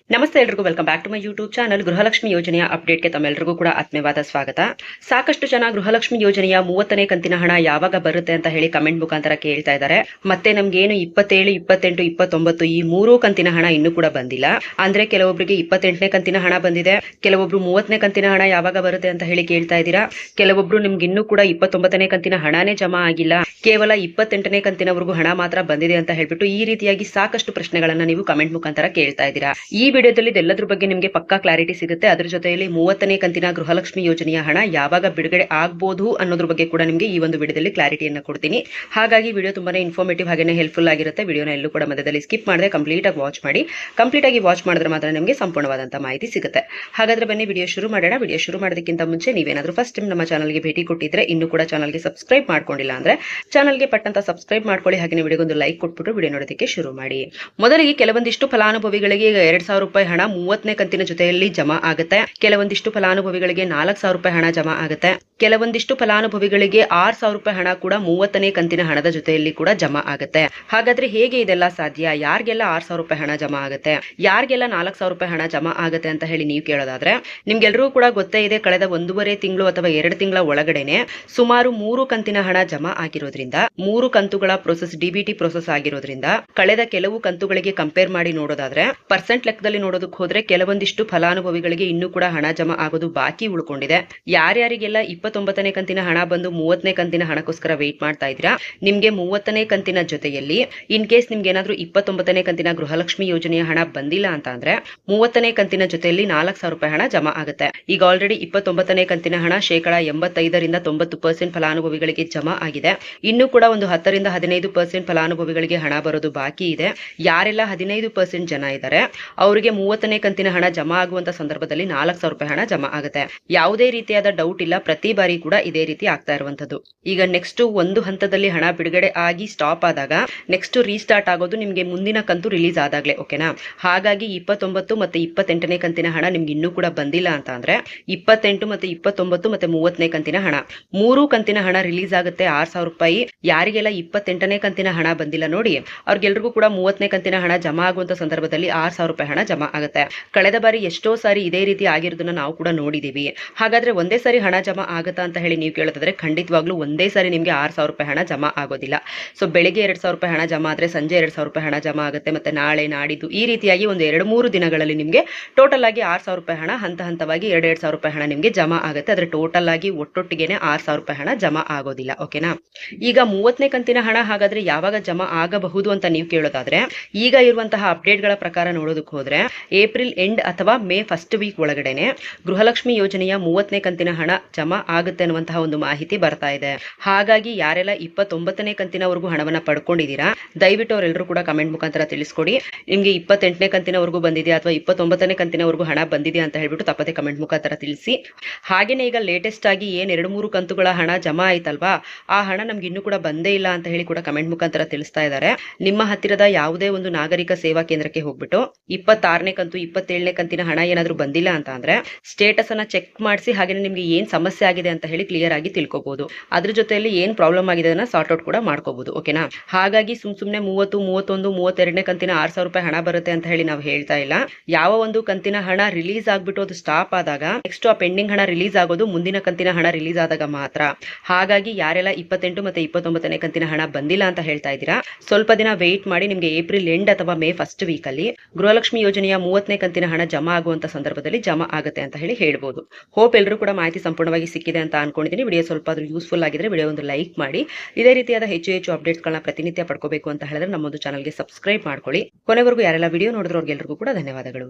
ನಮಸ್ತೆ ಎಲ್ಲರಿಗೂ welcome back to my YouTube channel. Gruhalakshmi ಯೋಜನೆಯ ಅಪ್ಡೇಟ್ಗೆ ತಮ್ಮೆಲ್ಲರಿಗೂ ಕೂಡ ಆತ್ಮೀಯವಾದ ಸ್ವಾಗತ. ಸಾಕಷ್ಟು ಜನ ಗೃಹಲಕ್ಷ್ಮಿ ಯೋಜನೆಯ 30ನೇ ಕಂತಿನ ಹಣ ಯಾವಾಗ ಬರುತ್ತೆ ಅಂತ ಹೇಳಿ ಕಮೆಂಟ್ ಮುಖಾಂತರ ಕೇಳ್ತಾ ಇದ್ದಾರೆ. ಮತ್ತೆ ನಮ್ಗೇನು 27, 28, 29 ಈ 3 ಕಂತಿನ ಹಣ ಇನ್ನೂ ಕೂಡ ಬಂದಿಲ್ಲ. ಅಂದ್ರೆ ಕೆಲವೊಬ್ಬರಿಗೆ 28ನೇ ಕಂತಿನ ಹಣ ಬಂದಿದೆ, ಕೆಲವೊಬ್ರು 30ನೇ ಕಂತಿನ ಹಣ ಯಾವಾಗ ಬರುತ್ತೆ ಅಂತ ಹೇಳಿ ಕೇಳ್ತಾ ಇದ್ದೀರಾ. ಕೆಲವೊಬ್ರು ನಿಮ್ಗೆ ಇನ್ನೂ ಕೂಡ 29ನೇ ಕಂತಿನ ಹಣನೇ ಜಮಾ ಆಗಿಲ್ಲ, ಕೇವಲ 28ನೇ ಕಂತಿನವರೆಗೂ ಹಣ ಮಾತ್ರ ಬಂದಿದೆ ಅಂತ ಹೇಳ್ಬಿಟ್ಟು ಈ ರೀತಿಯಾಗಿ ಸಾಕಷ್ಟು ಪ್ರಶ್ನೆಗಳನ್ನ ನೀವು ಕಮೆಂಟ್ ಮುಖಾಂತರ ಕೇಳ್ತಾ ಇದ್ದೀರಾ. ಈ ವಿಡಿಯೋದಲ್ಲಿ ಇದೆಲ್ಲದ್ರ ಬಗ್ಗೆ ನಿಮಗೆ ಪಕ್ಕಾ ಕ್ಲಾರಿಟಿ ಸಿಗುತ್ತೆ. ಅದರ ಜೊತೆಯಲ್ಲಿ 30ನೇ ಕಂತಿನ ಗೃಹಲಕ್ಷ್ಮಿ ಯೋಜನೆಯ ಹಣ ಯಾವಾಗ ಬಿಡುಗಡೆ ಆಗಬಹುದು ಅನ್ನೋದ್ರ ಬಗ್ಗೆ ಕೂಡ ನಿಮಗೆ ಈ ಒಂದು ವಿಡಿಯೋದಲ್ಲಿ ಕ್ಲಾರಿಟಿಯನ್ನು ಕೊಡ್ತೀನಿ. ಹಾಗಾಗಿ ವಿಡಿಯೋ ತುಂಬಾನೇ ಇನ್ಫಾರ್ಮೇಟಿವ್ ಹಾಗೆ ಹೆಲ್ಪ್ಫುಲ್ ಆಗಿರುತ್ತೆ. ವಿಡಿಯೋನ ಎಲ್ಲೂ ಕೂಡ ಮಧ್ಯದಲ್ಲಿ ಸ್ಕಿಪ್ ಮಾಡದೆ ಕಂಪ್ಲೀಟ್ ಆಗಿ ವಾಚ್ ಮಾಡಿ. ಕಂಪ್ಲೀಟ್ ಆಗಿ ವಾಚ್ ಮಾಡಿದ್ರೆ ಮಾತ್ರ ನಿಮಗೆ ಸಂಪೂರ್ಣವಾದಂತಹ ಮಾಹಿತಿ ಸಿಗುತ್ತೆ. ಹಾಗಾದ್ರೆ ಬನ್ನಿ ವಿಡಿಯೋ ಶುರು ಮಾಡೋಣ. ವಿಡಿಯೋ ಶುರು ಮಾಡೋದಕ್ಕಿಂತ ಮುಂಚೆ ನೀವೇನಾದ್ರೂ ಫಸ್ಟ್ ಟೈಮ್ ನಮ್ಮ ಚಾನಲ್ಗೆ ಭೇಟಿ ಕೊಟ್ಟಿದ್ರೆ ಇನ್ನೂ ಕೂಡ ಚಾನಲ್ಗೆ ಸಬ್ಸ್ಕ್ರೈಬ್ ಮಾಡ್ಕೊಂಡಿಲ್ಲ ಅಂದ್ರೆ ಚಾನಲ್ಗೆ ಪಟ್ಟಂತ ಸಬ್ಸ್ಕ್ರೈಬ್ ಮಾಡ್ಕೊಳ್ಳಿ. ಹಾಗೆ ವಿಡಿಯೋಗೊಂದು ಲೈಕ್ ಕೊಟ್ಬಿಟ್ಟು ವಿಡಿಯೋ ನೋಡೋದಕ್ಕೆ ಶುರು ಮಾಡಿ. ಮೊದಲಿಗೆ ಕೆಲವೊಂದಿಷ್ಟು ಫಲಾನುಭವಿಗಳಿಗೆ 2,000 ರೂಪಾಯಿ ಹಣ 30ನೇ ಕಂತಿನ ಜೊತೆಯಲ್ಲಿ ಜಮಾ ಆಗುತ್ತೆ. ಕೆಲವೊಂದಿಷ್ಟು ಫಲಾನುಭವಿಗಳಿಗೆ 4,000 ರೂಪಾಯಿ ಹಣ ಜಮಾ ಆಗುತ್ತೆ. ಕೆಲವೊಂದಿಷ್ಟು ಫಲಾನುಭವಿಗಳಿಗೆ 6,000 ರೂಪಾಯಿ ಹಣ ಕೂಡ 30ನೇ ಕಂತಿನ ಹಣದ ಜೊತೆಯಲ್ಲಿ ಕೂಡ ಜಮಾ ಆಗುತ್ತೆ. ಹಾಗಾದ್ರೆ ಹೇಗೆ ಇದೆಲ್ಲ ಸಾಧ್ಯ? ಯಾರಿಗೆಲ್ಲ 6,000 ರೂಪಾಯಿ ಹಣ ಜಮಾ ಆಗುತ್ತೆ, ಯಾರಿಗೆಲ್ಲ 4,000 ರೂಪಾಯಿ ಹಣ ಜಮಾ ಆಗುತ್ತೆ ಅಂತ ಹೇಳಿ ನೀವು ಕೇಳೋದಾದ್ರೆ ನಿಮ್ಗೆಲ್ಲರಿಗೂ ಕೂಡ ಗೊತ್ತೇ ಇದೆ. ಕಳೆದ 1.5 ತಿಂಗಳು ಅಥವಾ 2 ತಿಂಗಳ ಒಳಗಡೆನೆ ಸುಮಾರು 3 ಕಂತಿನ ಹಣ ಜಮಾ ಆಗಿರೋದ್ರಿಂದ, 3 ಕಂತುಗಳ ಪ್ರೊಸೆಸ್ ಡಿಬಿಟಿ ಪ್ರೊಸೆಸ್ ಆಗಿರೋದ್ರಿಂದ ಕಳೆದ ಕೆಲವು ಕಂತುಗಳಿಗೆ ಕಂಪೇರ್ ಮಾಡಿ ನೋಡೋದಾದ್ರೆ ಪರ್ಸೆಂಟ್ ಲೆಕ್ಕದಲ್ಲಿ ನೋಡೋದಕ್ಕೆ ಹೋದ್ರೆ ಕೆಲವೊಂದಿಷ್ಟು ಫಲಾನುಭವಿಗಳಿಗೆ ಇನ್ನೂ ಕೂಡ ಹಣ ಜಮಾ ಆಗೋದು ಬಾಕಿ ಉಳ್ಕೊಂಡಿದೆ. ಯಾರ್ಯಾರಿಗೆಲ್ಲ 29ನೇ ಕಂತಿನ ಹಣ ಬಂದು 30ನೇ ಕಂತಿನ ಹಣಕ್ಕೋಸ್ಕರ ವೇಟ್ ಮಾಡ್ತಾ ಇದ್ದೀರಾ, ನಿಮ್ಗೆ 30ನೇ ಕಂತಿನ ಜೊತೆಯಲ್ಲಿ ಇನ್ ಕೇಸ್ ನಿಮ್ಗೆ ಏನಾದ್ರೂ 29ನೇ ಕಂತಿನ ಗೃಹಲಕ್ಷ್ಮಿ ಯೋಜನೆಯ ಹಣ ಬಂದಿಲ್ಲ ಅಂತ ಅಂದ್ರೆ 30ನೇ ಕಂತಿನ ಜೊತೆಯಲ್ಲಿ 4,000 ರೂಪಾಯಿ ಹಣ ಜಮಾ ಆಗುತ್ತೆ. ಈಗ ಆಲ್ರೆಡಿ 29ನೇ ಕಂತಿನ ಹಣ 85% 90% ಫಲಾನುಭವಿಗಳಿಗೆ ಜಮಾ ಆಗಿದೆ. ಇನ್ನು ಕೂಡ ಒಂದು 10% 15% ಫಲಾನುಭವಿಗಳಿಗೆ ಹಣ ಬರೋದು ಬಾಕಿ ಇದೆ. ಯಾರೆಲ್ಲ 15% ಜನ ಇದ್ದಾರೆ ಅವರಿಗೆ 30ನೇ ಕಂತಿನ ಹಣ ಜಮಾ ಆಗುವಂತ ಸಂದರ್ಭದಲ್ಲಿ 4,000 ರೂಪಾಯಿ ಹಣ ಜಮಾ ಆಗುತ್ತೆ. ಯಾವುದೇ ರೀತಿಯಾದ ಡೌಟ್ ಇಲ್ಲ, ಪ್ರತಿ ಬಾರಿ ಕೂಡ ಇದೇ ರೀತಿ ಆಗ್ತಾ ಇರುವಂತದ್ದು. ಈಗ ನೆಕ್ಸ್ಟ್ ಒಂದು ಹಂತದಲ್ಲಿ ಹಣ ಬಿಡುಗಡೆ ಆಗಿ ಸ್ಟಾಪ್ ಆದಾಗ ನೆಕ್ಸ್ಟ್ ರೀಸ್ಟಾರ್ಟ್ ಆಗೋದು ನಿಮ್ಗೆ ಮುಂದಿನ ಕಂತು ರಿಲೀಸ್ ಆದಾಗ್ಲೇ, ಓಕೆನಾ? ಹಾಗಾಗಿ 29 ಮತ್ತೆ 28ನೇ ಕಂತಿನ ಹಣ ನಿಮ್ಗೆ ಇನ್ನೂ ಕೂಡ ಬಂದಿಲ್ಲ ಅಂತ ಅಂದ್ರೆ 28 ಮತ್ತೆ 29 ಮತ್ತೆ 30ನೇ ಕಂತಿನ ಹಣ 3 ಕಂತಿನ ಹಣ ರಿಲೀಸ್ ಆಗುತ್ತೆ 6,000 ರೂಪಾಯಿ. ಯಾರಿಗೆಲ್ಲ 28ನೇ ಕಂತಿನ ಹಣ ಬಂದಿಲ್ಲ ನೋಡಿ ಅವ್ರಿಗೆಲ್ರಿಗೂ ಕೂಡ 30ನೇ ಕಂತಿನ ಹಣ ಜಮಾ ಆಗುವಂತ ಸಂದರ್ಭದಲ್ಲಿ 6,000 ರೂಪಾಯಿ ಹಣ ಜಮಾ ಆಗುತ್ತೆ. ಕಳೆದ ಬಾರಿ ಎಷ್ಟೋ ಸಾರಿ ಇದೇ ರೀತಿ ಆಗಿರೋದನ್ನ ನಾವು ಕೂಡ ನೋಡಿದೀವಿ. ಹಾಗಾದ್ರೆ ಒಂದೇ ಸಾರಿ ಹಣ ಜಮಾ ಆಗುತ್ತಾ ಅಂತ ಹೇಳಿ ನೀವು ಕೇಳೋದಾದ್ರೆ ಖಂಡಿತವಾಗ್ಲೂ ಒಂದೇ ಸಾರಿ ನಿಮ್ಗೆ 6,000 ರೂಪಾಯಿ ಹಣ ಜಮಾ ಆಗೋದಿಲ್ಲ. ಸೊ ಬೆಳಿಗ್ಗೆ 2,000 ರೂಪಾಯಿ ಹಣ ಜಮಾ ಆದ್ರೆ ಸಂಜೆ 2,000 ರೂಪಾಯಿ ಹಣ ಜಮಾ ಆಗುತ್ತೆ. ಮತ್ತೆ ನಾಳೆ ನಾಡಿದ್ದು ಈ ರೀತಿಯಾಗಿ ಒಂದು 2-3 ದಿನಗಳಲ್ಲಿ ನಿಮ್ಗೆ ಟೋಟಲ್ ಆಗಿ 6,000 ರೂಪಾಯಿ ಹಣ ಹಂತ ಹಂತವಾಗಿ 2,000 ರೂಪಾಯಿ ಹಣ ನಿಮ್ಗೆ ಜಮಾ ಆಗುತ್ತೆ. ಆದ್ರೆ ಟೋಟಲ್ ಆಗಿ ಒಟ್ಟೊಟ್ಟಿಗೆನೆ 6,000 ರೂಪಾಯಿ ಹಣ ಜಮಾ ಆಗೋದಿಲ್ಲ, ಓಕೆನಾ? ಈಗ 30ನೇ ಕಂತಿನ ಹಣ ಹಾಗಾದ್ರೆ ಯಾವಾಗ ಜಮಾ ಆಗಬಹುದು ಅಂತ ನೀವು ಕೇಳೋದಾದ್ರೆ ಈಗ ಇರುವಂತಹ ಅಪ್ಡೇಟ್ ಗಳ ಪ್ರಕಾರ ನೋಡೋದಕ್ಕೆ ಹೋದ್ರೆ ಏಪ್ರಿಲ್ ಎಂಡ್ ಅಥವಾ ಮೇ ಫಸ್ಟ್ ವೀಕ್ ಒಳಗಡೆನೆ ಗೃಹಲಕ್ಷ್ಮಿ ಯೋಜನೆಯ 30ನೇ ಕಂತಿನ ಹಣ ಜಮಾ ಆಗುತ್ತೆ ಅನ್ನುವಂತಹ ಒಂದು ಮಾಹಿತಿ ಬರ್ತಾ ಇದೆ. ಹಾಗಾಗಿ ಯಾರೆಲ್ಲ 29ನೇ ಕಂತಿನವರೆಗೂ ಹಣವನ್ನ ಪಡ್ಕೊಂಡಿದ್ದೀರಾ ದಯವಿಟ್ಟು ಅವರೆಲ್ಲರೂ ಕೂಡ ಕಮೆಂಟ್ ಮುಖಾಂತರ ತಿಳಿಸ್ಕೊಡಿ. ನಿಮ್ಗೆ 28ನೇ ಕಂತಿನವರೆಗೂ ಬಂದಿದೆ ಅಥವಾ 29ನೇ ಕಂತಿನವರೆಗೂ ಹಣ ಬಂದಿದೆ ಅಂತ ಹೇಳ್ಬಿಟ್ಟು ತಪ್ಪದೆ ಕಮೆಂಟ್ ಮುಖಾಂತರ ತಿಳಿಸಿ. ಹಾಗೇನೆ ಈಗ ಲೇಟೆಸ್ಟ್ ಆಗಿ ಏನ್ 2-3 ಕಂತುಗಳ ಹಣ ಜಮಾ ಆಯ್ತಲ್ವಾ, ಆ ಹಣ ನಮ್ಗೆ ಇನ್ನೂ ಕೂಡ ಬಂದೇ ಇಲ್ಲ ಅಂತ ಹೇಳಿ ಕೂಡ ಕಮೆಂಟ್ ಮುಖಾಂತರ ತಿಳಿಸ್ತಾ ಇದ್ದಾರೆ. ನಿಮ್ಮ ಹತ್ತಿರದ ಯಾವುದೇ ಒಂದು ನಾಗರಿಕ ಸೇವಾ ಕೇಂದ್ರಕ್ಕೆ ಹೋಗ್ಬಿಟ್ಟು 26ನೇ ಕಂತು 27ನೇ ಕಂತಿನ ಹಣ ಏನಾದ್ರೂ ಬಂದಿಲ್ಲ ಅಂತ ಅಂದ್ರೆ ಸ್ಟೇಟಸ್ ಅನ್ನ ಚೆಕ್ ಮಾಡಿಸಿ ಹಾಗೇನೆ ನಿಮ್ಗೆ ಏನ್ ಸಮಸ್ಯೆ ಆಗಿದೆ ಅಂತ ಹೇಳಿ ಕ್ಲಿಯರ್ ಆಗಿ ತಿಳ್ಕೊಬಹುದು. ಅದ್ರ ಜೊತೆಯಲ್ಲಿ ಏನ್ ಪ್ರಾಬ್ಲಮ್ ಆಗಿದೆ ಅದನ್ನ ಸಾರ್ಟ್ ಔಟ್ ಕೂಡ ಮಾಡ್ಕೋಬಹುದು, ಓಕೆನಾ? ಹಾಗಾಗಿ ಸುಮ್ನೆ 30, 31, 32ನೇ ಕಂತಿನ 6,000 ರೂಪಾಯಿ ಹಣ ಬರುತ್ತೆ ಅಂತ ಹೇಳಿ ನಾವು ಹೇಳ್ತಾ ಇಲ್ಲ. ಯಾವ ಒಂದು ಕಂತಿನ ಹಣ ರಿಲೀಸ್ ಆಗ್ಬಿಟ್ಟು ಅದು ಸ್ಟಾಪ್ ಆದಾಗ ನೆಕ್ಸ್ಟ್ ಆ ಪೆಂಡಿಂಗ್ ಹಣ ರಿಲೀಸ್ ಆಗೋದು ಮುಂದಿನ ಕಂತಿನ ಹಣ ರಿಲೀಸ್ ಆದಾಗ ಮಾತ್ರ. ಹಾಗಾಗಿ ಯಾರೆಲ್ಲ 28 ಮತ್ತೆ 29ನೇ ಕಂತಿನ ಹಣ ಬಂದಿಲ್ಲ ಅಂತ ಹೇಳ್ತಾ ಇದ್ದೀರಾ ಸ್ವಲ್ಪ ದಿನ ವೇಟ್ ಮಾಡಿ. ನಿಮ್ಗೆ ಏಪ್ರಿಲ್ ಎಂಡ್ ಅಥವಾ ಮೇ ಫಸ್ಟ್ ವೀಕ್ ಅಲ್ಲಿ ಗೃಹಲಕ್ಷ್ಮಿ ಯೋಜನೆಯ 30ನೇ ಕಂತಿನ ಹಣ ಜಮಾ ಆಗುವಂತ ಸಂದರ್ಭದಲ್ಲಿ ಜಮಾ ಆಗುತ್ತೆ ಅಂತ ಹೇಳಿ ಹೇಳ್ಬೋದು. ಹೋಪ್ ಎಲ್ಲರೂ ಕೂಡ ಮಾಹಿತಿ ಸಂಪೂರ್ಣವಾಗಿ ಸಿಕ್ಕಿದೆ ಅಂತ ಅನ್ಕೊಂಡಿದ್ದೀನಿ. ವಿಡಿಯೋ ಸ್ವಲ್ಪ ಆದ್ರೂ ಯೂಸ್ಫುಲ್ ಆಗಿದ್ರೆ ವಿಡಿಯೋ ಒಂದು ಲೈಕ್ ಮಾಡಿ. ಇದೇ ರೀತಿಯಾದ ಹೆಚ್ಚು ಅಪ್ಡೇಟ್ಸ್ ಗಳನ್ನ ಪ್ರತಿನಿತ್ಯ ಪಡ್ಕೋಬೇಕು ಅಂತ ಹೇಳಿದ್ರೆ ನಮ್ಮೊಂದು ಚಾನಲ್ಗೆ ಸಬ್ಸ್ಕ್ರೈಬ್ ಮಾಡ್ಕೊಳ್ಳಿ. ಕೊನೆವರೆಗೂ ಯಾರೆಲ್ಲ ವಿಡಿಯೋ ನೋಡಿದ್ರು ಅವ್ರಿಗೆಲ್ಲರಿಗೂ ಕೂಡ ಧನ್ಯವಾದಗಳು.